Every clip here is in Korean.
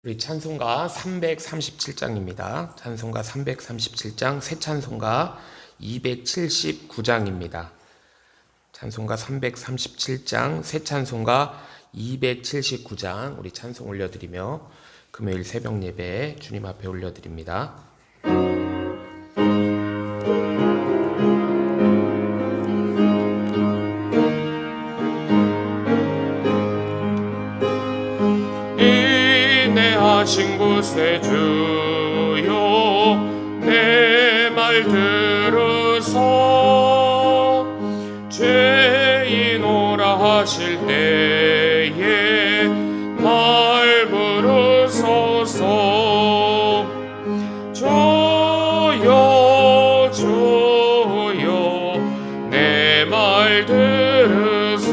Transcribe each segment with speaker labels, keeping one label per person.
Speaker 1: 우리 찬송가 337장입니다. 찬송가 337장, 새 찬송가 279장입니다. 찬송가 337장, 새 찬송가 279장, 우리 찬송 올려드리며 금요일 새벽 예배 주님 앞에 올려드립니다. 하신 곳에 주여 내 말 들으소 죄인오라 하실 때에 말 부르소서 주여 주여 내 말 들으소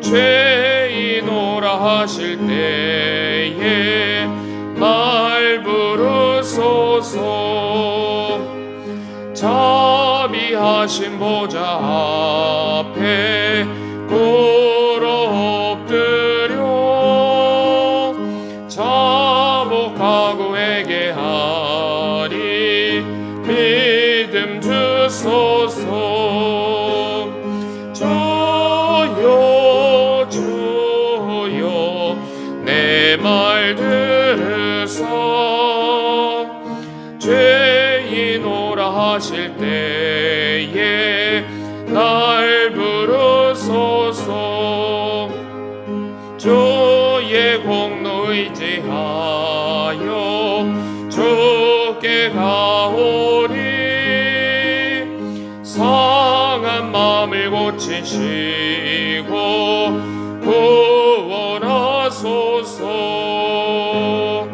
Speaker 1: 죄인오라 하실 때 말 부르소서 자비하신 보좌 앞에 꿇어 엎드려 자복하고 회개하리 믿음 주소서 주여 주여 내 말 들으소 죄인오라 하실 때에 날 부르소서 주의 공로 의지하여 주께 가오리 상한 마음을 고치시고 구원하소서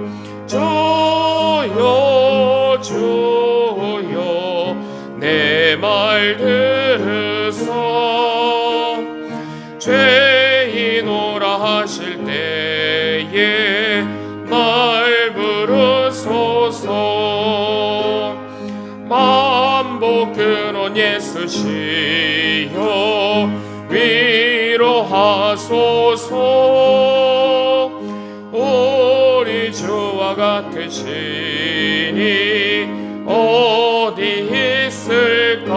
Speaker 1: 주여 주여 내 말 들으소 죄인오라 하실 때에 말 부르소서 만복 근원 예수시여 위로하소서 우리 주와 같으시니 어디 있을까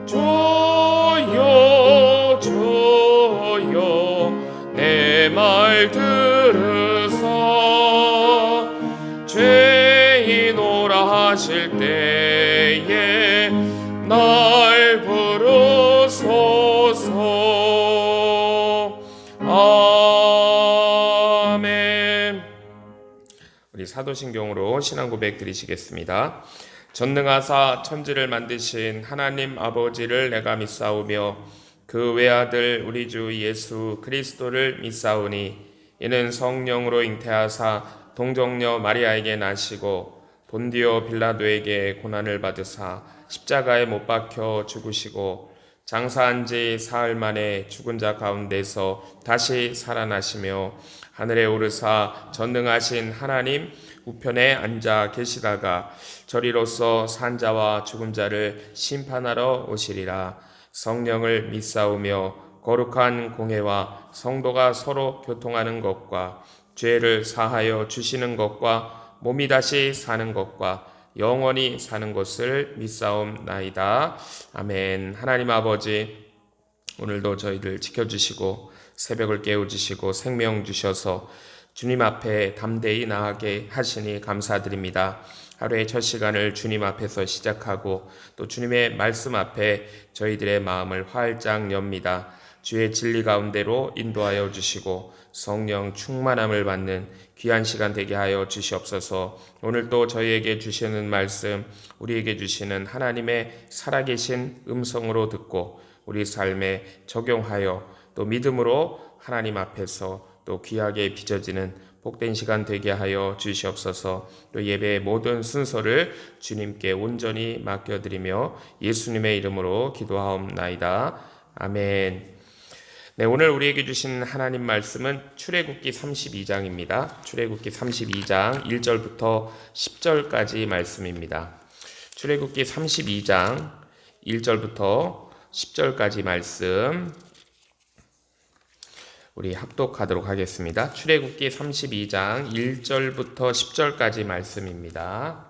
Speaker 1: 주여 주여 내 말 들으소 죄인오라 하실 때에 날 부르소서 아멘. 우리 사도신경으로 신앙 고백 드리시겠습니다. 전능하사 천지를 만드신 하나님 아버지를 내가 믿사오며 그 외아들 우리 주 예수 그리스도를 믿사오니 이는 성령으로 잉태하사 동정녀 마리아에게 나시고 본디오 빌라도에게 고난을 받으사 십자가에 못 박혀 죽으시고 장사한 지 사흘 만에 죽은 자 가운데서 다시 살아나시며 하늘에 오르사 전능하신 하나님 우편에 앉아 계시다가 저리로서 산자와 죽은 자를 심판하러 오시리라. 성령을 믿사오며 거룩한 공회와 성도가 서로 교통하는 것과 죄를 사하여 주시는 것과 몸이 다시 사는 것과 영원히 사는 것을 믿사옵나이다. 아멘. 하나님 아버지, 오늘도 저희를 지켜주시고 새벽을 깨워주시고 생명 주셔서 주님 앞에 담대히 나아가게 하시니 감사드립니다. 하루의 첫 시간을 주님 앞에서 시작하고 또 주님의 말씀 앞에 저희들의 마음을 활짝 엽니다. 주의 진리 가운데로 인도하여 주시고 성령 충만함을 받는 귀한 시간 되게 하여 주시옵소서. 오늘도 저희에게 주시는 말씀, 우리에게 주시는 하나님의 살아계신 음성으로 듣고 우리 삶에 적용하여 또 믿음으로 하나님 앞에서 또 귀하게 빚어지는 복된 시간 되게 하여 주시옵소서. 또 예배의 모든 순서를 주님께 온전히 맡겨드리며 예수님의 이름으로 기도하옵나이다. 아멘. 네, 오늘 우리에게 주신 하나님 말씀은 출애굽기 32장입니다. 출애굽기 32장 1절부터 10절까지 말씀입니다. 출애굽기 32장 1절부터 10절까지 말씀 우리 합독하도록 하겠습니다. 출애굽기 32장 1절부터 10절까지 말씀입니다.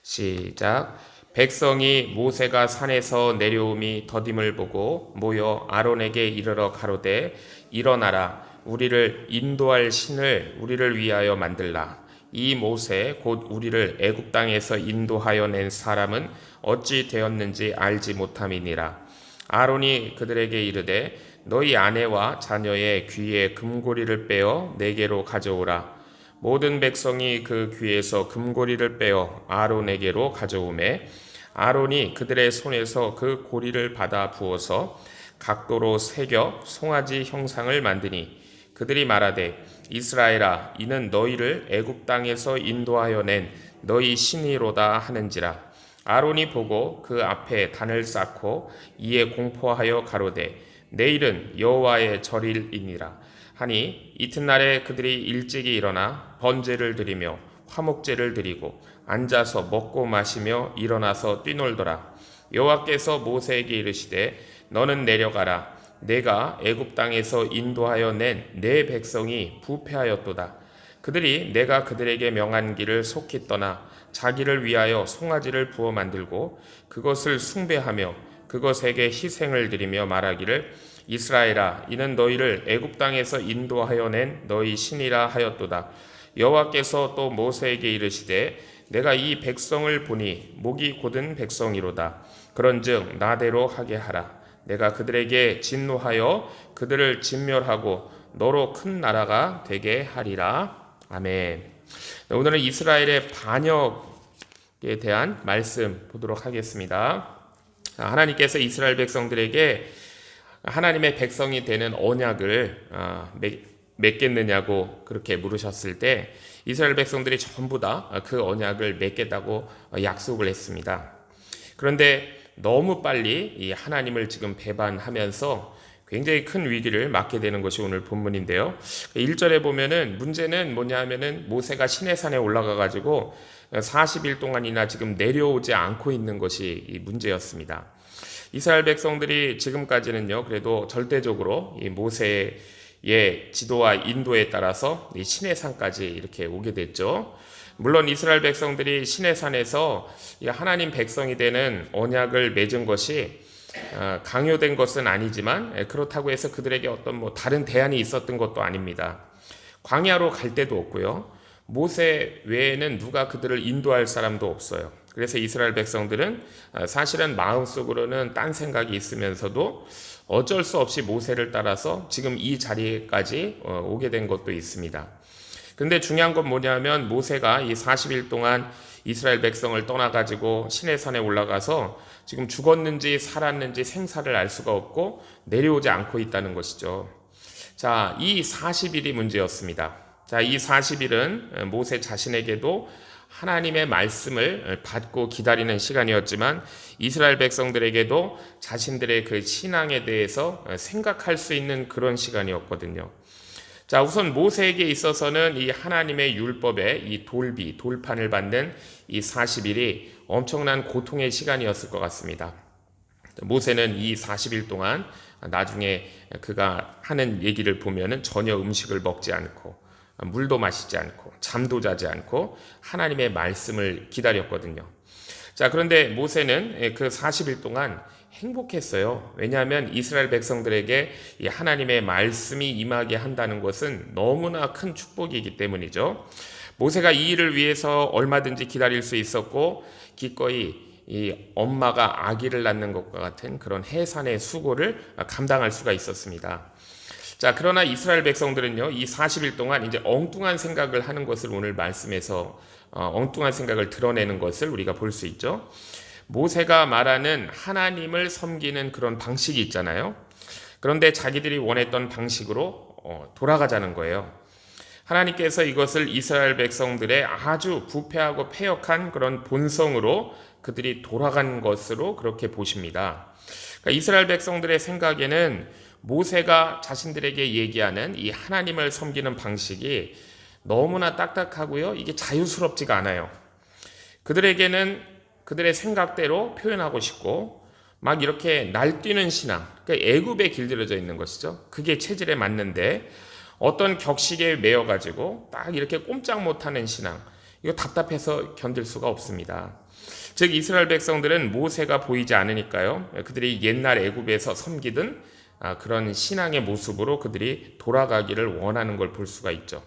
Speaker 1: 시작. 백성이 모세가 산에서 내려옴이 더딤을 보고 모여 아론에게 이르러 가로되 일어나라, 우리를 인도할 신을 우리를 위하여 만들라. 이 모세 곧 우리를 애굽 땅에서 인도하여 낸 사람은 어찌 되었는지 알지 못함이니라. 아론이 그들에게 이르되 너희 아내와 자녀의 귀에 금고리를 빼어 내게로 가져오라. 모든 백성이 그 귀에서 금고리를 빼어 아론에게로 가져오매 아론이 그들의 손에서 그 고리를 받아 부어서 각도로 새겨 송아지 형상을 만드니 그들이 말하되 이스라엘아, 이는 너희를 애굽 땅에서 인도하여 낸 너희 신이로다 하는지라. 아론이 보고 그 앞에 단을 쌓고 이에 공포하여 가로되 내일은 여호와의 절일이니라 하니 이튿날에 그들이 일찍이 일어나 번제를 드리며 화목제를 드리고 앉아서 먹고 마시며 일어나서 뛰놀더라. 여호와께서 모세에게 이르시되 너는 내려가라. 내가 애굽 땅에서 인도하여 낸 내 백성이 부패하였도다. 그들이 내가 그들에게 명한 길을 속히 떠나 자기를 위하여 송아지를 부어 만들고 그것을 숭배하며 그것에게 희생을 드리며 말하기를 이스라엘아, 이는 너희를 애굽 땅에서 인도하여 낸 너희 신이라 하였도다. 여호와께서 또 모세에게 이르시되 내가 이 백성을 보니 목이 곧은 백성이로다. 그런즉 나대로 하게 하라. 내가 그들에게 진노하여 그들을 진멸하고 너로 큰 나라가 되게 하리라. 아멘. 오늘은 이스라엘의 반역에 대한 말씀 보도록 하겠습니다. 하나님께서 이스라엘 백성들에게 하나님의 백성이 되는 언약을 맺겠느냐고 그렇게 물으셨을 때 이스라엘 백성들이 전부 다 그 언약을 맺겠다고 약속을 했습니다. 그런데 너무 빨리 이 하나님을 지금 배반하면서 굉장히 큰 위기를 맞게 되는 것이 오늘 본문인데요. 1절에 보면은 문제는 뭐냐 하면은 모세가 시내산에 올라가 가지고 40일 동안이나 지금 내려오지 않고 있는 것이 이 문제였습니다. 이스라엘 백성들이 지금까지는요, 그래도 절대적으로 이 모세의 지도와 인도에 따라서 이 시내산까지 이렇게 오게 됐죠. 물론 이스라엘 백성들이 시내산에서 하나님 백성이 되는 언약을 맺은 것이 강요된 것은 아니지만 그렇다고 해서 그들에게 어떤 다른 대안이 있었던 것도 아닙니다. 광야로 갈 데도 없고요. 모세 외에는 누가 그들을 인도할 사람도 없어요. 그래서 이스라엘 백성들은 사실은 마음속으로는 딴 생각이 있으면서도 어쩔 수 없이 모세를 따라서 지금 이 자리까지 오게 된 것도 있습니다. 그런데 중요한 건 뭐냐면 모세가 이 40일 동안 이스라엘 백성을 떠나가지고 시내산에 올라가서 지금 죽었는지 살았는지 생사를 알 수가 없고 내려오지 않고 있다는 것이죠. 자, 이 40일이 문제였습니다. 자, 이 40일은 모세 자신에게도 하나님의 말씀을 받고 기다리는 시간이었지만 이스라엘 백성들에게도 자신들의 그 신앙에 대해서 생각할 수 있는 그런 시간이었거든요. 자, 우선 모세에게 있어서는 이 하나님의 율법의 이 돌판을 받는 이 40일이 엄청난 고통의 시간이었을 것 같습니다. 모세는 이 40일 동안 나중에 그가 하는 얘기를 보면은 전혀 음식을 먹지 않고 물도 마시지 않고 잠도 자지 않고 하나님의 말씀을 기다렸거든요. 자, 그런데 모세는 그 40일 동안 행복했어요. 왜냐하면 이스라엘 백성들에게 이 하나님의 말씀이 임하게 한다는 것은 너무나 큰 축복이기 때문이죠. 모세가 이 일을 위해서 얼마든지 기다릴 수 있었고 기꺼이 이 엄마가 아기를 낳는 것과 같은 그런 해산의 수고를 감당할 수가 있었습니다. 자, 그러나 이스라엘 백성들은요, 이 40일 동안 이제 엉뚱한 생각을 하는 것을 오늘 말씀에서 엉뚱한 생각을 드러내는 것을 우리가 볼 수 있죠. 모세가 말하는 하나님을 섬기는 그런 방식이 있잖아요. 그런데 자기들이 원했던 방식으로 돌아가자는 거예요. 하나님께서 이것을 이스라엘 백성들의 아주 부패하고 패역한 그런 본성으로 그들이 돌아간 것으로 그렇게 보십니다. 그러니까 이스라엘 백성들의 생각에는 모세가 자신들에게 얘기하는 이 하나님을 섬기는 방식이 너무나 딱딱하고요. 이게 자유스럽지가 않아요. 그들에게는 그들의 생각대로 표현하고 싶고 막 이렇게 날뛰는 신앙, 그러니까 애굽에 길들여져 있는 것이죠. 그게 체질에 맞는데 어떤 격식에 매여가지고 딱 이렇게 꼼짝 못하는 신앙, 이거 답답해서 견딜 수가 없습니다. 즉 이스라엘 백성들은 모세가 보이지 않으니까요, 그들이 옛날 애굽에서 섬기던 그런 신앙의 모습으로 그들이 돌아가기를 원하는 걸 볼 수가 있죠.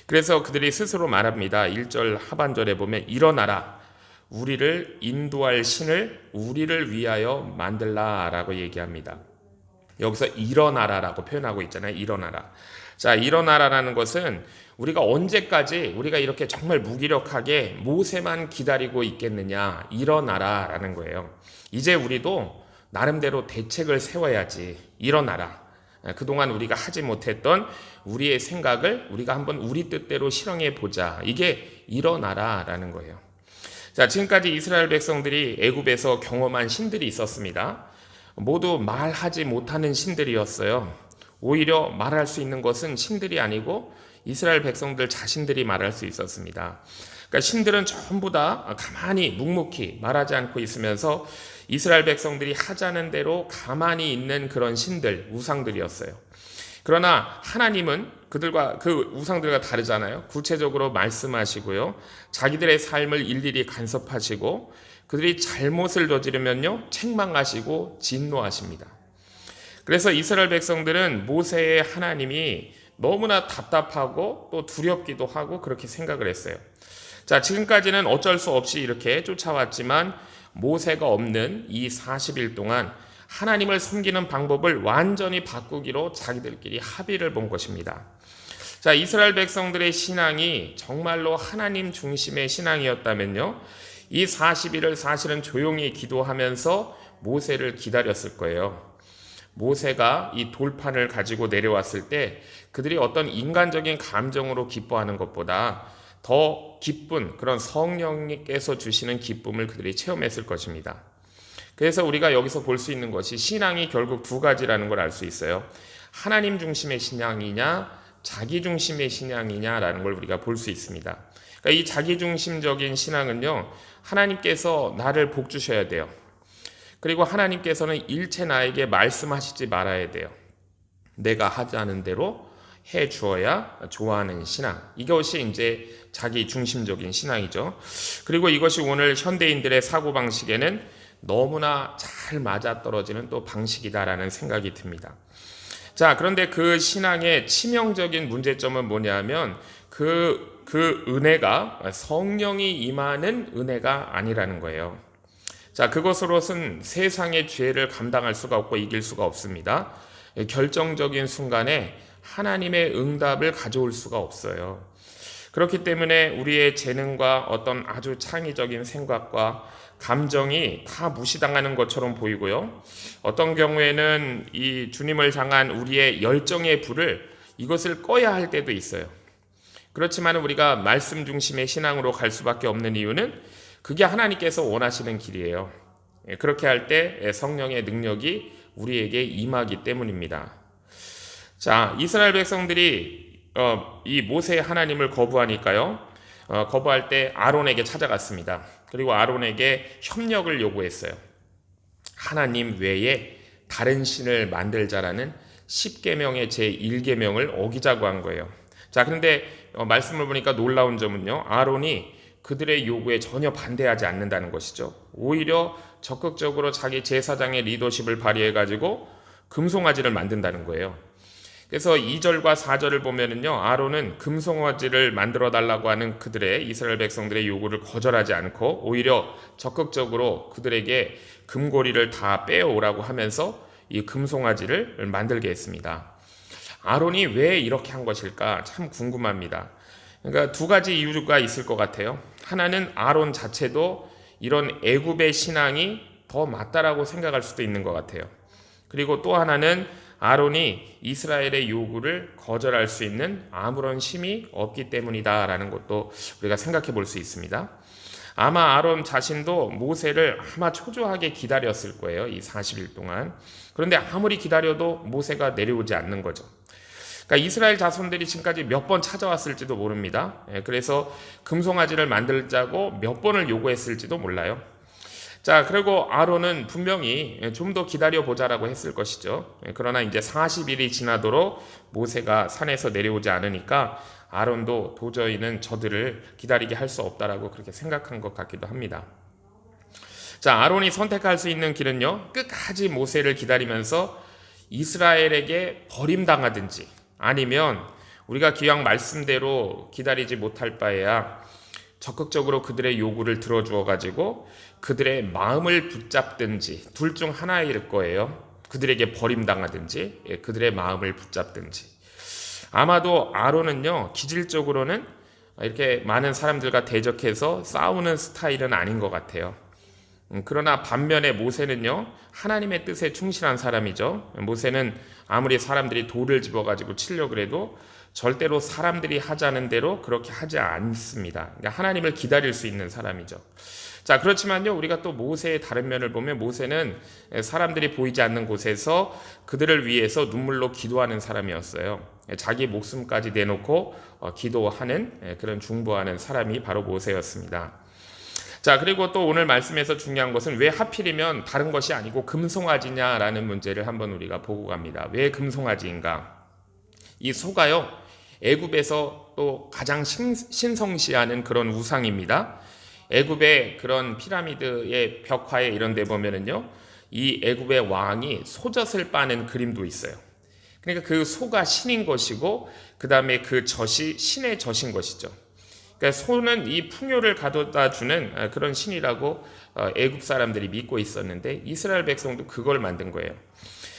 Speaker 1: 그래서 그들이 스스로 말합니다. 1절 하반절에 보면 일어나라, 우리를 인도할 신을 우리를 위하여 만들라라고 얘기합니다. 여기서 일어나라라고 표현하고 있잖아요. 일어나라. 자, 일어나라라는 것은 우리가 언제까지 우리가 이렇게 정말 무기력하게 모세만 기다리고 있겠느냐, 일어나라라는 거예요. 이제 우리도 나름대로 대책을 세워야지. 일어나라. 그동안 우리가 하지 못했던 우리의 생각을 우리가 한번 우리 뜻대로 실행해 보자. 이게 일어나라라는 거예요. 자, 지금까지 이스라엘 백성들이 애굽에서 경험한 신들이 있었습니다. 모두 말하지 못하는 신들이었어요. 오히려 말할 수 있는 것은 신들이 아니고 이스라엘 백성들 자신들이 말할 수 있었습니다. 그러니까 신들은 전부 다 가만히 묵묵히 말하지 않고 있으면서 이스라엘 백성들이 하자는 대로 가만히 있는 그런 신들, 우상들이었어요. 그러나 하나님은 그들과 그 우상들과 다르잖아요. 구체적으로 말씀하시고요, 자기들의 삶을 일일이 간섭하시고 그들이 잘못을 저지르면요 책망하시고 진노하십니다. 그래서 이스라엘 백성들은 모세의 하나님이 너무나 답답하고 또 두렵기도 하고 그렇게 생각을 했어요. 자, 지금까지는 어쩔 수 없이 이렇게 쫓아왔지만 모세가 없는 이 40일 동안 하나님을 섬기는 방법을 완전히 바꾸기로 자기들끼리 합의를 본 것입니다. 자, 이스라엘 백성들의 신앙이 정말로 하나님 중심의 신앙이었다면요, 이 40일을 사실은 조용히 기도하면서 모세를 기다렸을 거예요. 모세가 이 돌판을 가지고 내려왔을 때 그들이 어떤 인간적인 감정으로 기뻐하는 것보다 더 기쁜 그런 성령님께서 주시는 기쁨을 그들이 체험했을 것입니다. 그래서 우리가 여기서 볼 수 있는 것이 신앙이 결국 두 가지라는 걸 알 수 있어요. 하나님 중심의 신앙이냐, 자기 중심의 신앙이냐라는 걸 우리가 볼 수 있습니다. 그러니까 이 자기 중심적인 신앙은요, 하나님께서 나를 복 주셔야 돼요. 그리고 하나님께서는 일체 나에게 말씀하시지 말아야 돼요. 내가 하자는 대로 해 주어야 좋아하는 신앙. 이것이 이제 자기 중심적인 신앙이죠. 그리고 이것이 오늘 현대인들의 사고방식에는 너무나 잘 맞아떨어지는 또 방식이다라는 생각이 듭니다. 자, 그런데 그 신앙의 치명적인 문제점은 뭐냐면 그 은혜가 성령이 임하는 은혜가 아니라는 거예요. 자, 그것으로는 세상의 죄를 감당할 수가 없고 이길 수가 없습니다. 결정적인 순간에 하나님의 응답을 가져올 수가 없어요. 그렇기 때문에 우리의 재능과 어떤 아주 창의적인 생각과 감정이 다 무시당하는 것처럼 보이고요. 어떤 경우에는 이 주님을 향한 우리의 열정의 불을 이것을 꺼야 할 때도 있어요. 그렇지만 우리가 말씀 중심의 신앙으로 갈 수밖에 없는 이유는 그게 하나님께서 원하시는 길이에요. 그렇게 할 때 성령의 능력이 우리에게 임하기 때문입니다. 자, 이스라엘 백성들이 이 모세의 하나님을 거부하니까요, 거부할 때 아론에게 찾아갔습니다. 그리고 아론에게 협력을 요구했어요. 하나님 외에 다른 신을 만들자라는 10계명의 제1계명을 어기자고 한 거예요. 자, 그런데 말씀을 보니까 놀라운 점은요, 아론이 그들의 요구에 전혀 반대하지 않는다는 것이죠. 오히려 적극적으로 자기 제사장의 리더십을 발휘해가지고 금송아지를 만든다는 거예요. 그래서 2절과 4절을 보면은요, 아론은 금송아지를 만들어 달라고 하는 그들의 이스라엘 백성들의 요구를 거절하지 않고 오히려 적극적으로 그들에게 금고리를 다 빼오라고 하면서 이 금송아지를 만들게 했습니다. 아론이 왜 이렇게 한 것일까 참 궁금합니다. 그러니까 두 가지 이유가 있을 것 같아요. 하나는 아론 자체도 이런 애굽의 신앙이 더 맞다라고 생각할 수도 있는 것 같아요. 그리고 또 하나는 아론이 이스라엘의 요구를 거절할 수 있는 아무런 힘이 없기 때문이다라는 것도 우리가 생각해 볼 수 있습니다. 아마 아론 자신도 모세를 아마 초조하게 기다렸을 거예요. 이 40일 동안. 그런데 아무리 기다려도 모세가 내려오지 않는 거죠. 그러니까 이스라엘 자손들이 지금까지 몇 번 찾아왔을지도 모릅니다. 그래서 금송아지를 만들자고 몇 번을 요구했을지도 몰라요. 자, 그리고 아론은 분명히 좀 더 기다려보자라고 했을 것이죠. 그러나 이제 40일이 지나도록 모세가 산에서 내려오지 않으니까 아론도 도저히는 저들을 기다리게 할 수 없다라고 그렇게 생각한 것 같기도 합니다. 자, 아론이 선택할 수 있는 길은요, 끝까지 모세를 기다리면서 이스라엘에게 버림당하든지, 아니면 우리가 기왕 말씀대로 기다리지 못할 바에야 적극적으로 그들의 요구를 들어주어 가지고 그들의 마음을 붙잡든지, 둘 중 하나일 거예요. 그들에게 버림당하든지, 그들의 마음을 붙잡든지. 아마도 아론은요, 기질적으로는 이렇게 많은 사람들과 대적해서 싸우는 스타일은 아닌 것 같아요. 그러나 반면에 모세는요, 하나님의 뜻에 충실한 사람이죠. 모세는 아무리 사람들이 돌을 집어가지고 치려고 해도 절대로 사람들이 하자는 대로 그렇게 하지 않습니다. 그러니까 하나님을 기다릴 수 있는 사람이죠. 자, 그렇지만요, 우리가 또 모세의 다른 면을 보면 모세는 사람들이 보이지 않는 곳에서 그들을 위해서 눈물로 기도하는 사람이었어요. 자기 목숨까지 내놓고 기도하는, 그런 중보하는 사람이 바로 모세였습니다. 자, 그리고 또 오늘 말씀에서 중요한 것은 왜 하필이면 다른 것이 아니고 금송아지냐라는 문제를 한번 우리가 보고 갑니다. 왜 금송아지인가? 이 소가요, 애굽에서 또 가장 신성시하는 그런 우상입니다. 애굽의 그런 피라미드의 벽화에 이런 데 보면은요, 이 애굽의 왕이 소젖을 빠는 그림도 있어요. 그러니까 그 소가 신인 것이고, 그 다음에 그 젖이 신의 젖인 것이죠. 그러니까 소는 이 풍요를 가져다 주는 그런 신이라고 애굽 사람들이 믿고 있었는데, 이스라엘 백성도 그걸 만든 거예요.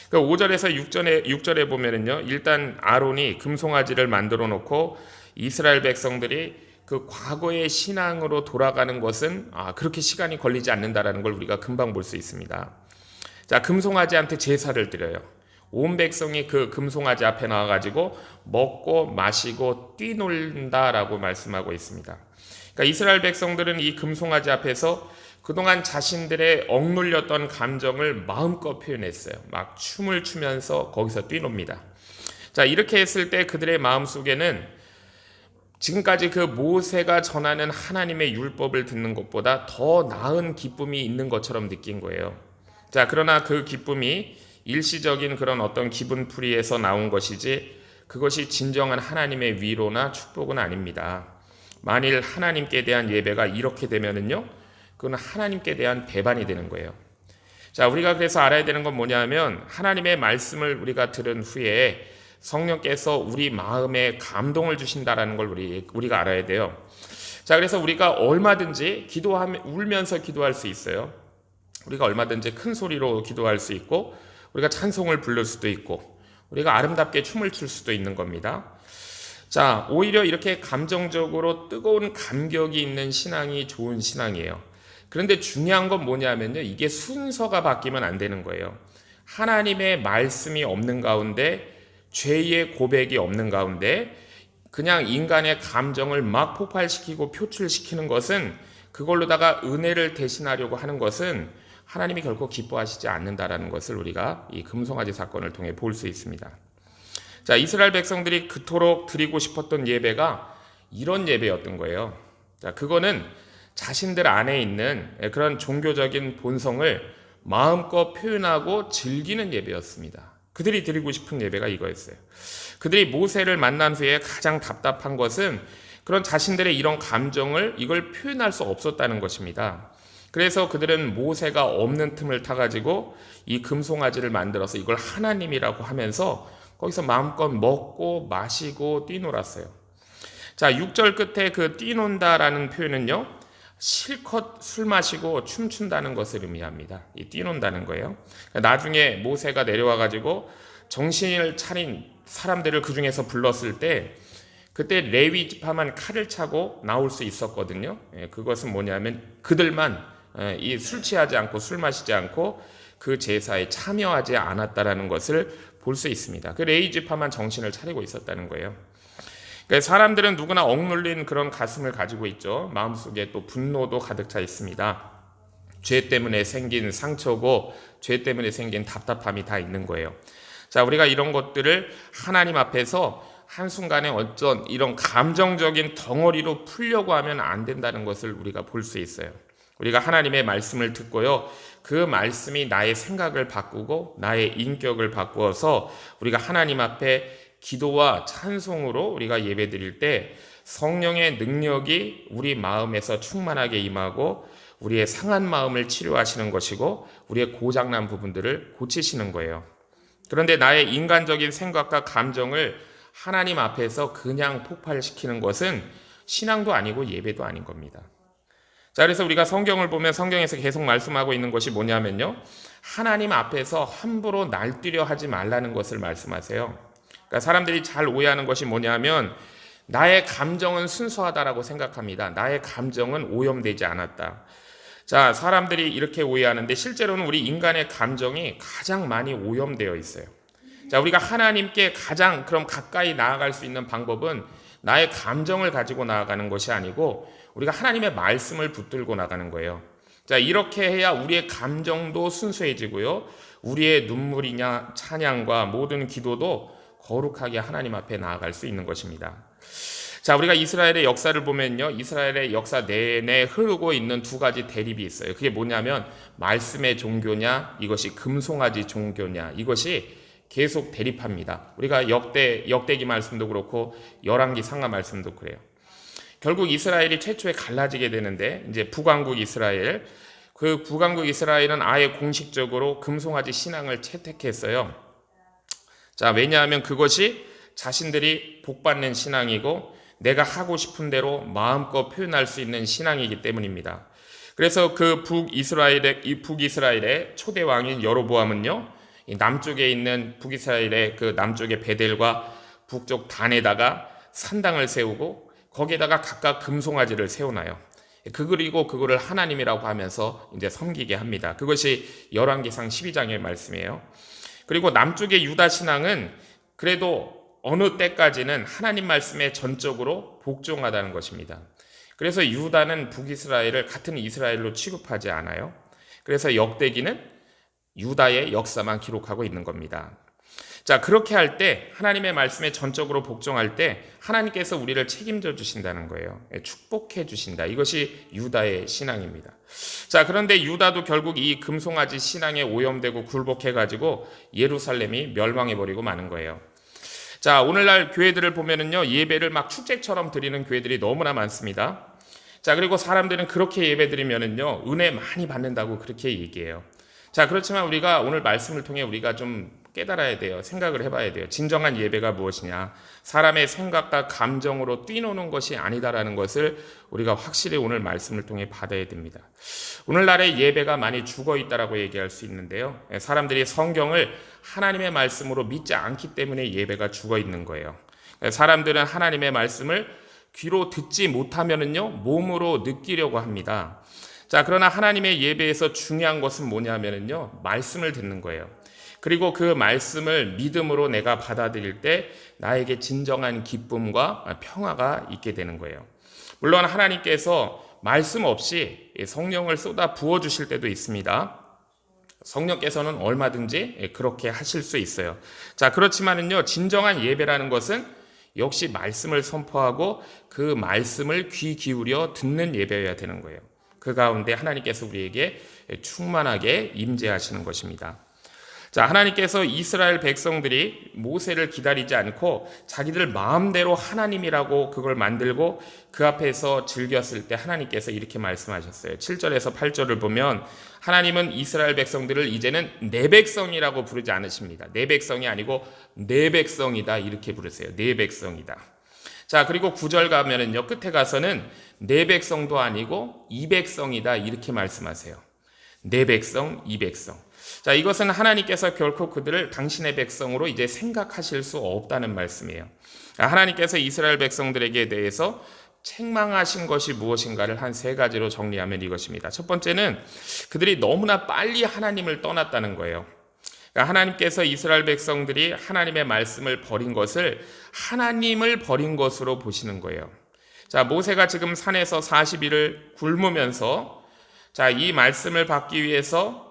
Speaker 1: 그러니까 5절에서 6절에 보면은요, 일단 아론이 금송아지를 만들어 놓고 이스라엘 백성들이 그 과거의 신앙으로 돌아가는 것은 그렇게 시간이 걸리지 않는다라는 걸 우리가 금방 볼 수 있습니다. 자, 금송아지한테 제사를 드려요. 온 백성이 그 금송아지 앞에 나와가지고 먹고 마시고 뛰놀다라고 말씀하고 있습니다. 그러니까 이스라엘 백성들은 이 금송아지 앞에서 그동안 자신들의 억눌렸던 감정을 마음껏 표현했어요. 막 춤을 추면서 거기서 뛰놉니다. 자, 이렇게 했을 때 그들의 마음속에는 지금까지 그 모세가 전하는 하나님의 율법을 듣는 것보다 더 나은 기쁨이 있는 것처럼 느낀 거예요. 자, 그러나 그 기쁨이 일시적인 그런 어떤 기분풀이에서 나온 것이지 그것이 진정한 하나님의 위로나 축복은 아닙니다. 만일 하나님께 대한 예배가 이렇게 되면은요, 그건 하나님께 대한 배반이 되는 거예요. 자, 우리가 그래서 알아야 되는 건 뭐냐면 하나님의 말씀을 우리가 들은 후에 성령께서 우리 마음에 감동을 주신다라는 걸 우리가 알아야 돼요. 자, 그래서 우리가 얼마든지 울면서 기도할 수 있어요. 우리가 얼마든지 큰 소리로 기도할 수 있고, 우리가 찬송을 부를 수도 있고, 우리가 아름답게 춤을 출 수도 있는 겁니다. 자, 오히려 이렇게 감정적으로 뜨거운 감격이 있는 신앙이 좋은 신앙이에요. 그런데 중요한 건 뭐냐면요, 이게 순서가 바뀌면 안 되는 거예요. 하나님의 말씀이 없는 가운데, 죄의 고백이 없는 가운데 그냥 인간의 감정을 막 폭발시키고 표출시키는 것은, 그걸로다가 은혜를 대신하려고 하는 것은 하나님이 결코 기뻐하시지 않는다라는 것을 우리가 이 금송아지 사건을 통해 볼 수 있습니다. 자, 이스라엘 백성들이 그토록 드리고 싶었던 예배가 이런 예배였던 거예요. 자, 그거는 자신들 안에 있는 그런 종교적인 본성을 마음껏 표현하고 즐기는 예배였습니다. 그들이 드리고 싶은 예배가 이거였어요. 그들이 모세를 만난 후에 가장 답답한 것은 그런 자신들의 이런 감정을 이걸 표현할 수 없었다는 것입니다. 그래서 그들은 모세가 없는 틈을 타가지고 이 금송아지를 만들어서 이걸 하나님이라고 하면서 거기서 마음껏 먹고 마시고 뛰놀았어요. 자, 6절 끝에 그 뛰논다라는 표현은요, 실컷 술 마시고 춤춘다는 것을 의미합니다. 이 뛰논다는 거예요. 나중에 모세가 내려와가지고 정신을 차린 사람들을 그 중에서 불렀을 때 그때 레위 지파만 칼을 차고 나올 수 있었거든요. 그것은 뭐냐면 그들만 이 술 취하지 않고 술 마시지 않고 그 제사에 참여하지 않았다라는 것을 볼 수 있습니다. 그 레위 지파만 정신을 차리고 있었다는 거예요. 그러니까 사람들은 누구나 억눌린 그런 가슴을 가지고 있죠. 마음속에 또 분노도 가득 차 있습니다. 죄 때문에 생긴 상처고 죄 때문에 생긴 답답함이 다 있는 거예요. 자, 우리가 이런 것들을 하나님 앞에서 한순간에 어떤 이런 감정적인 덩어리로 풀려고 하면 안 된다는 것을 우리가 볼 수 있어요. 우리가 하나님의 말씀을 듣고요, 그 말씀이 나의 생각을 바꾸고 나의 인격을 바꾸어서 우리가 하나님 앞에 기도와 찬송으로 우리가 예배드릴 때 성령의 능력이 우리 마음에서 충만하게 임하고 우리의 상한 마음을 치료하시는 것이고 우리의 고장난 부분들을 고치시는 거예요. 그런데 나의 인간적인 생각과 감정을 하나님 앞에서 그냥 폭발시키는 것은 신앙도 아니고 예배도 아닌 겁니다. 자, 그래서 우리가 성경을 보면 성경에서 계속 말씀하고 있는 것이 뭐냐면요, 하나님 앞에서 함부로 날뛰려 하지 말라는 것을 말씀하세요. 그러니까 사람들이 잘 오해하는 것이 뭐냐면 나의 감정은 순수하다라고 생각합니다. 나의 감정은 오염되지 않았다. 자, 사람들이 이렇게 오해하는데 실제로는 우리 인간의 감정이 가장 많이 오염되어 있어요. 자, 우리가 하나님께 가장 그럼 가까이 나아갈 수 있는 방법은 나의 감정을 가지고 나아가는 것이 아니고 우리가 하나님의 말씀을 붙들고 나가는 거예요. 자, 이렇게 해야 우리의 감정도 순수해지고요, 우리의 눈물이냐 찬양과 모든 기도도 거룩하게 하나님 앞에 나아갈 수 있는 것입니다. 자, 우리가 이스라엘의 역사를 보면요, 이스라엘의 역사 내내 흐르고 있는 두 가지 대립이 있어요. 그게 뭐냐면 말씀의 종교냐, 이것이 금송아지 종교냐, 이것이 계속 대립합니다. 우리가 역대기 말씀도 그렇고 열왕기 상하 말씀도 그래요. 결국 이스라엘이 최초에 갈라지게 되는데 이제 북왕국 이스라엘, 그 북왕국 이스라엘은 아예 공식적으로 금송아지 신앙을 채택했어요. 자, 왜냐하면 그것이 자신들이 복받는 신앙이고 내가 하고 싶은 대로 마음껏 표현할 수 있는 신앙이기 때문입니다. 그래서 그 북이스라엘의 초대 왕인 여로보암은요, 남쪽에 있는 북이스라엘의 그 남쪽의 베델과 북쪽 단에다가 산당을 세우고 거기에다가 각각 금송아지를 세워놔요. 그리고 그거를 하나님이라고 하면서 이제 섬기게 합니다. 그것이 열왕기상 12장의 말씀이에요. 그리고 남쪽의 유다 신앙은 그래도 어느 때까지는 하나님 말씀에 전적으로 복종하다는 것입니다. 그래서 유다는 북이스라엘을 같은 이스라엘로 취급하지 않아요. 그래서 역대기는 유다의 역사만 기록하고 있는 겁니다. 자, 그렇게 할 때 하나님의 말씀에 전적으로 복종할 때 하나님께서 우리를 책임져 주신다는 거예요. 축복해 주신다. 이것이 유다의 신앙입니다. 자, 그런데 유다도 결국 이 금송아지 신앙에 오염되고 굴복해가지고 예루살렘이 멸망해버리고 마는 거예요. 자, 오늘날 교회들을 보면은요, 예배를 막 축제처럼 드리는 교회들이 너무나 많습니다. 자, 그리고 사람들은 그렇게 예배 드리면은요, 은혜 많이 받는다고 그렇게 얘기해요. 자, 그렇지만 우리가 오늘 말씀을 통해 우리가 좀 깨달아야 돼요. 생각을 해봐야 돼요. 진정한 예배가 무엇이냐? 사람의 생각과 감정으로 뛰노는 것이 아니다라는 것을 우리가 확실히 오늘 말씀을 통해 받아야 됩니다. 오늘날의 예배가 많이 죽어있다라고 얘기할 수 있는데요, 사람들이 성경을 하나님의 말씀으로 믿지 않기 때문에 예배가 죽어있는 거예요. 사람들은 하나님의 말씀을 귀로 듣지 못하면은요, 몸으로 느끼려고 합니다. 자, 그러나 하나님의 예배에서 중요한 것은 뭐냐면은요, 말씀을 듣는 거예요. 그리고 그 말씀을 믿음으로 내가 받아들일 때 나에게 진정한 기쁨과 평화가 있게 되는 거예요. 물론 하나님께서 말씀 없이 성령을 쏟아 부어주실 때도 있습니다. 성령께서는 얼마든지 그렇게 하실 수 있어요. 자, 그렇지만은요, 진정한 예배라는 것은 역시 말씀을 선포하고 그 말씀을 귀 기울여 듣는 예배여야 되는 거예요. 그 가운데 하나님께서 우리에게 충만하게 임재하시는 것입니다. 자, 하나님께서 이스라엘 백성들이 모세를 기다리지 않고 자기들 마음대로 하나님이라고 그걸 만들고 그 앞에서 즐겼을 때 하나님께서 이렇게 말씀하셨어요. 7절에서 8절을 보면 하나님은 이스라엘 백성들을 이제는 내 백성이라고 부르지 않으십니다. 내 백성이 아니고 내 백성이다 이렇게 부르세요. 내 백성이다. 자, 그리고 9절 가면은요, 끝에 가서는 내 백성도 아니고 이 백성이다 이렇게 말씀하세요. 내 백성, 이 백성. 자, 이것은 하나님께서 결코 그들을 당신의 백성으로 이제 생각하실 수 없다는 말씀이에요. 하나님께서 이스라엘 백성들에게 대해서 책망하신 것이 무엇인가를 한 세 가지로 정리하면 이것입니다. 첫 번째는 그들이 너무나 빨리 하나님을 떠났다는 거예요. 하나님께서 이스라엘 백성들이 하나님의 말씀을 버린 것을 하나님을 버린 것으로 보시는 거예요. 자, 모세가 지금 산에서 40일을 굶으면서 자, 이 말씀을 받기 위해서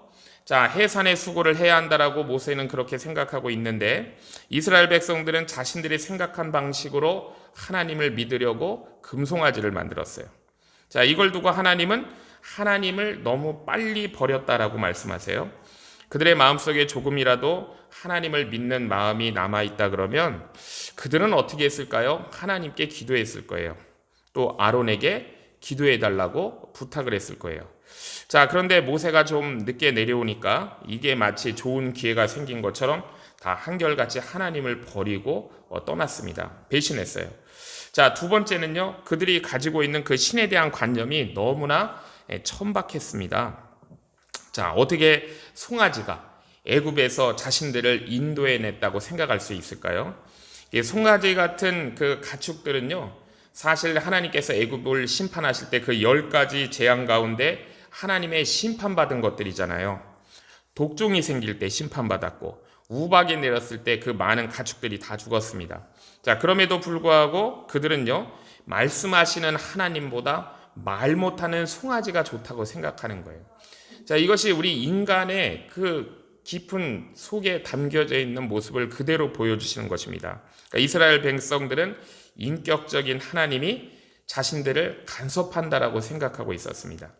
Speaker 1: 자, 해산의 수고를 해야 한다라고 모세는 그렇게 생각하고 있는데 이스라엘 백성들은 자신들이 생각한 방식으로 하나님을 믿으려고 금송아지를 만들었어요. 자, 이걸 두고 하나님은 하나님을 너무 빨리 버렸다라고 말씀하세요. 그들의 마음속에 조금이라도 하나님을 믿는 마음이 남아있다 그러면 그들은 어떻게 했을까요? 하나님께 기도했을 거예요. 또 아론에게 기도해달라고 부탁을 했을 거예요. 자, 그런데 모세가 좀 늦게 내려오니까 이게 마치 좋은 기회가 생긴 것처럼 다 한결같이 하나님을 버리고 떠났습니다. 배신했어요. 자, 두 번째는요, 그들이 가지고 있는 그 신에 대한 관념이 너무나 천박했습니다. 자, 어떻게 송아지가 애굽에서 자신들을 인도해냈다고 생각할 수 있을까요? 송아지 같은 그 가축들은요, 사실 하나님께서 애굽을 심판하실 때 그 10가지 재앙 가운데 하나님의 심판받은 것들이잖아요. 독종이 생길 때 심판받았고 우박이 내렸을 때 그 많은 가축들이 다 죽었습니다. 자, 그럼에도 불구하고 그들은요, 말씀하시는 하나님보다 말 못하는 송아지가 좋다고 생각하는 거예요. 자, 이것이 우리 인간의 그 깊은 속에 담겨져 있는 모습을 그대로 보여주시는 것입니다. 그러니까 이스라엘 백성들은 인격적인 하나님이 자신들을 간섭한다라고 생각하고 있었습니다.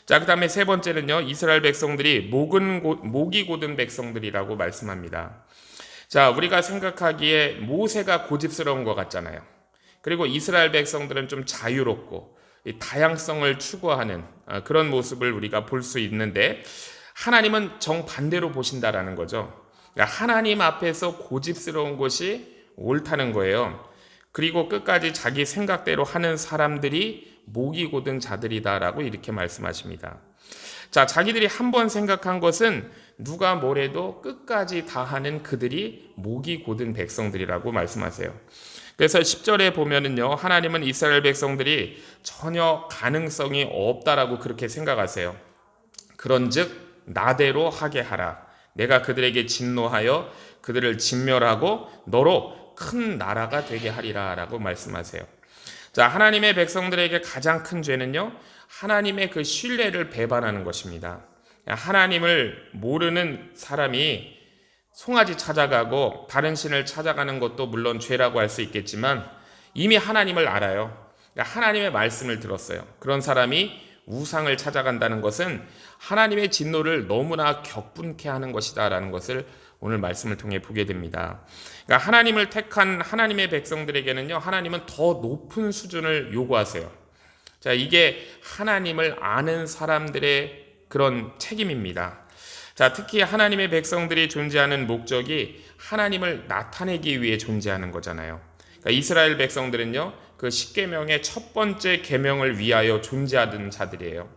Speaker 1: 자, 그 다음에 세 번째는요, 이스라엘 백성들이 목이 곧은 백성들이라고 말씀합니다. 자, 우리가 생각하기에 모세가 고집스러운 것 같잖아요. 그리고 이스라엘 백성들은 좀 자유롭고 다양성을 추구하는 그런 모습을 우리가 볼 수 있는데 하나님은 정반대로 보신다라는 거죠. 그러니까 하나님 앞에서 고집스러운 것이 옳다는 거예요. 그리고 끝까지 자기 생각대로 하는 사람들이 목이 곧은 자들이다라고 이렇게 말씀하십니다. 자, 자기들이 한번 생각한 것은 누가 뭐래도 끝까지 다 하는 그들이 목이 곧은 백성들이라고 말씀하세요. 그래서 10절에 보면은요, 하나님은 이스라엘 백성들이 전혀 가능성이 없다라고 그렇게 생각하세요. 그런즉 나대로 하게 하라. 내가 그들에게 진노하여 그들을 진멸하고 너로 큰 나라가 되게 하리라 라고 말씀하세요. 자, 하나님의 백성들에게 가장 큰 죄는요, 하나님의 그 신뢰를 배반하는 것입니다. 하나님을 모르는 사람이 송아지 찾아가고 다른 신을 찾아가는 것도 물론 죄라고 할 수 있겠지만 이미 하나님을 알아요. 하나님의 말씀을 들었어요. 그런 사람이 우상을 찾아간다는 것은 하나님의 진노를 너무나 격분케 하는 것이다라는 것을 오늘 말씀을 통해 보게 됩니다. 그러니까 하나님을 택한 하나님의 백성들에게는요, 하나님은 더 높은 수준을 요구하세요. 자, 이게 하나님을 아는 사람들의 그런 책임입니다. 자, 특히 하나님의 백성들이 존재하는 목적이 하나님을 나타내기 위해 존재하는 거잖아요. 그러니까 이스라엘 백성들은요, 그 십계명의 첫 번째 계명을 위하여 존재하던 자들이에요.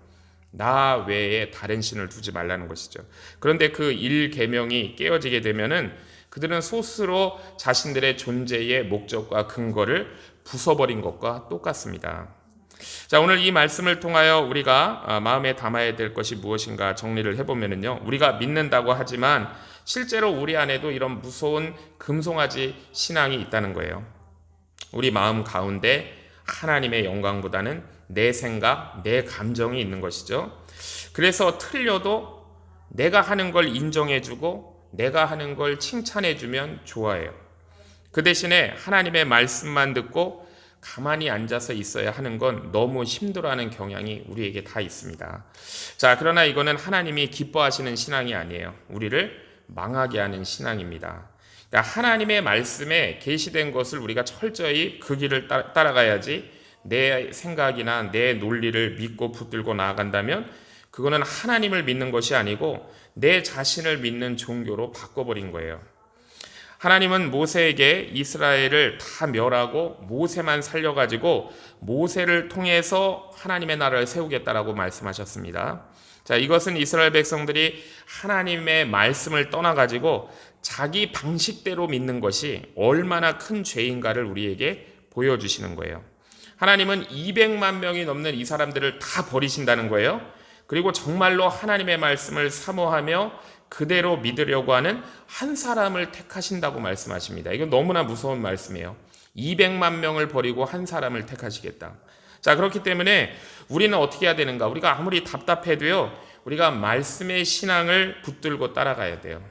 Speaker 1: 나 외에 다른 신을 두지 말라는 것이죠. 그런데 그 1계명이 깨어지게 되면은 그들은 스스로 자신들의 존재의 목적과 근거를 부숴버린 것과 똑같습니다. 자, 오늘 이 말씀을 통하여 우리가 마음에 담아야 될 것이 무엇인가 정리를 해보면은요, 우리가 믿는다고 하지만 실제로 우리 안에도 이런 무서운 금송아지 신앙이 있다는 거예요. 우리 마음 가운데 하나님의 영광보다는 내 생각, 내 감정이 있는 것이죠. 그래서 틀려도 내가 하는 걸 인정해주고 내가 하는 걸 칭찬해주면 좋아해요. 그 대신에 하나님의 말씀만 듣고 가만히 앉아서 있어야 하는 건 너무 힘들어하는 경향이 우리에게 다 있습니다. 자, 그러나 이거는 하나님이 기뻐하시는 신앙이 아니에요. 우리를 망하게 하는 신앙입니다. 그러니까 하나님의 말씀에 계시된 것을 우리가 철저히 그 길을 따라가야지 내 생각이나 내 논리를 믿고 붙들고 나아간다면 그거는 하나님을 믿는 것이 아니고 내 자신을 믿는 종교로 바꿔버린 거예요. 하나님은 모세에게 이스라엘을 다 멸하고 모세만 살려가지고 모세를 통해서 하나님의 나라를 세우겠다라고 말씀하셨습니다. 자, 이것은 이스라엘 백성들이 하나님의 말씀을 떠나가지고 자기 방식대로 믿는 것이 얼마나 큰 죄인가를 우리에게 보여주시는 거예요. 하나님은 200만 명이 넘는 이 사람들을 다 버리신다는 거예요. 그리고 정말로 하나님의 말씀을 사모하며 그대로 믿으려고 하는 한 사람을 택하신다고 말씀하십니다. 이건 너무나 무서운 말씀이에요. 200만 명을 버리고 한 사람을 택하시겠다. 자, 그렇기 때문에 우리는 어떻게 해야 되는가? 우리가 아무리 답답해도요, 우리가 말씀의 신앙을 붙들고 따라가야 돼요.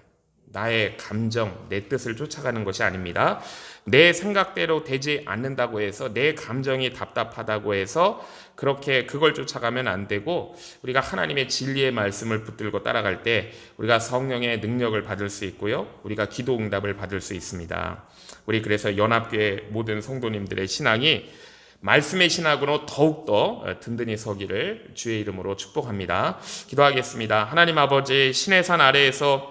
Speaker 1: 나의 감정, 내 뜻을 쫓아가는 것이 아닙니다. 내 생각대로 되지 않는다고 해서, 내 감정이 답답하다고 해서 그렇게 그걸 쫓아가면 안 되고, 우리가 하나님의 진리의 말씀을 붙들고 따라갈 때 우리가 성령의 능력을 받을 수 있고요, 우리가 기도 응답을 받을 수 있습니다. 우리 그래서 연합교회 모든 성도님들의 신앙이 말씀의 신학으로 더욱더 든든히 서기를 주의 이름으로 축복합니다. 기도하겠습니다. 하나님 아버지, 시내산 아래에서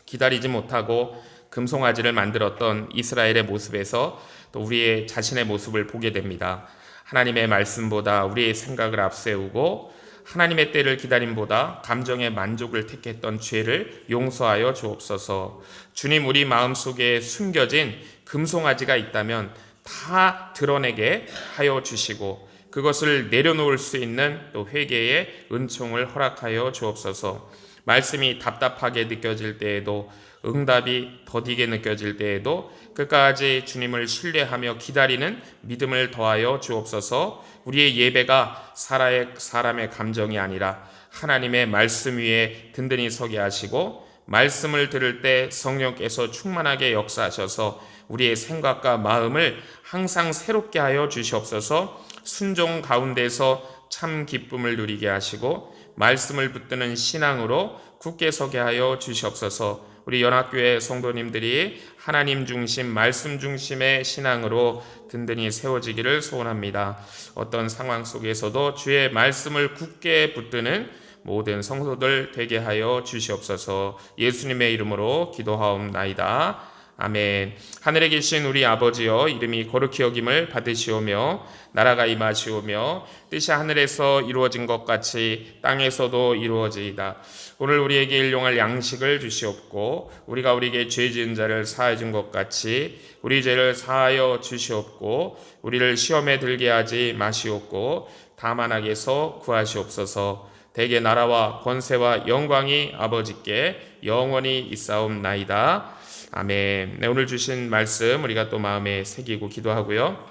Speaker 1: 기다리지 못하고 금송아지를 만들었던 이스라엘의 모습에서 또 우리의 자신의 모습을 보게 됩니다. 하나님의 말씀보다 우리의 생각을 앞세우고 하나님의 때를 기다림보다 감정의 만족을 택했던 죄를 용서하여 주옵소서. 주님, 우리 마음속에 숨겨진 금송아지가 있다면 다 드러내게 하여 주시고 그것을 내려놓을 수 있는 또 회개의 은총을 허락하여 주옵소서. 말씀이 답답하게 느껴질 때에도, 응답이 더디게 느껴질 때에도 끝까지 주님을 신뢰하며 기다리는 믿음을 더하여 주옵소서. 우리의 예배가 사람의 감정이 아니라 하나님의 말씀 위에 든든히 서게 하시고, 말씀을 들을 때 성령께서 충만하게 역사하셔서 우리의 생각과 마음을 항상 새롭게 하여 주시옵소서. 순종 가운데서 참 기쁨을 누리게 하시고 말씀을 붙드는 신앙으로 굳게 서게 하여 주시옵소서. 우리 연합교회 성도님들이 하나님 중심, 말씀 중심의 신앙으로 든든히 세워지기를 소원합니다. 어떤 상황 속에서도 주의 말씀을 굳게 붙드는 모든 성도들 되게 하여 주시옵소서. 예수님의 이름으로 기도하옵나이다. 아멘. 하늘에 계신 우리 아버지여, 이름이 거룩히 여김을 받으시오며 나라가 임하시오며 뜻이 하늘에서 이루어진 것 같이 땅에서도 이루어지이다. 오늘 우리에게 일용할 양식을 주시옵고 우리가 우리에게 죄 지은 자를 사하여 준 것 같이 우리 죄를 사하여 주시옵고 우리를 시험에 들게 하지 마시옵고 다만 악에서 구하시옵소서. 대개 나라와 권세와 영광이 아버지께 영원히 있사옵나이다. 아멘. 네, 오늘 주신 말씀 우리가 또 마음에 새기고 기도하고요.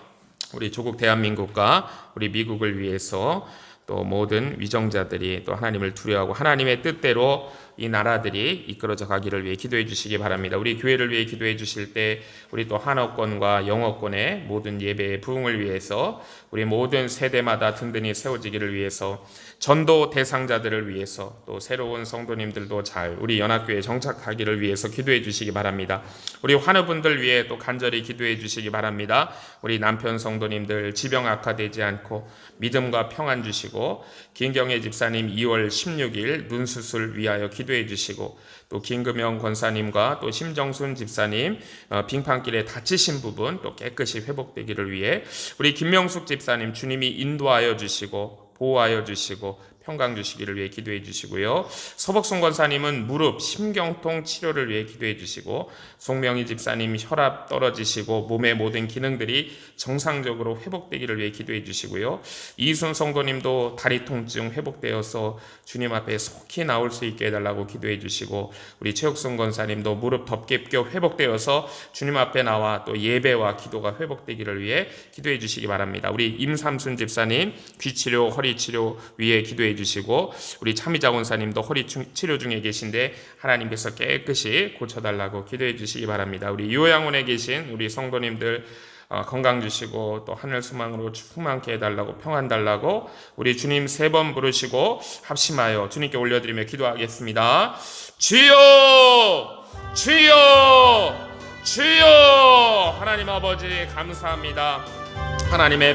Speaker 1: 우리 조국 대한민국과 우리 미국을 위해서 또 모든 위정자들이 또 하나님을 두려워하고 하나님의 뜻대로 이 나라들이 이끌어져 가기를 위해 기도해 주시기 바랍니다. 우리 교회를 위해 기도해 주실 때 우리 또 한어권과 영어권의 모든 예배의 부흥을 위해서 우리 모든 세대마다 든든히 세워지기를 위해서 전도 대상자들을 위해서 또 새로운 성도님들도 잘 우리 연합교회에 정착하기를 위해서 기도해 주시기 바랍니다. 우리 환우분들 위해 또 간절히 기도해 주시기 바랍니다. 우리 남편 성도님들 지병 악화되지 않고 믿음과 평안 주시고 김경애 집사님 2월 16일 눈 수술 위하여 기도해 주시고 또 김금영 권사님과 또 심정순 집사님 빙판길에 다치신 부분 또 깨끗이 회복되기를 위해 우리 김명숙 집사님 주님이 인도하여 주시고 보호하여 주시고 평강 주시기를 위해 기도해 주시고요. 서복순 권사님은 무릎 심경통 치료를 위해 기도해 주시고 송명희 집사님 혈압 떨어지시고 몸의 모든 기능들이 정상적으로 회복되기를 위해 기도해 주시고요. 이순 성도님도 다리 통증 회복되어서 주님 앞에 속히 나올 수 있게 해달라고 기도해 주시고 우리 최옥순 권사님도 무릎 덮개뼈 회복되어서 주님 앞에 나와 또 예배와 기도가 회복되기를 위해 기도해 주시기 바랍니다. 우리 임삼순 집사님 귀치료 허리치료 위해 기도해 주시고 우리 차미자 권사님도 허리 치료 중에 계신데 하나님께서 깨끗이 고쳐달라고 기도해 주시기 바랍니다. 우리 요양원에 계신 우리 성도님들 건강 주시고 또 하늘 소망으로 충만케 해달라고 평안 달라고 우리 주님 3번 부르시고 합심하여 주님께 올려드리며 기도하겠습니다. 주여 주여 주여. 하나님 아버지 감사합니다. 하나님의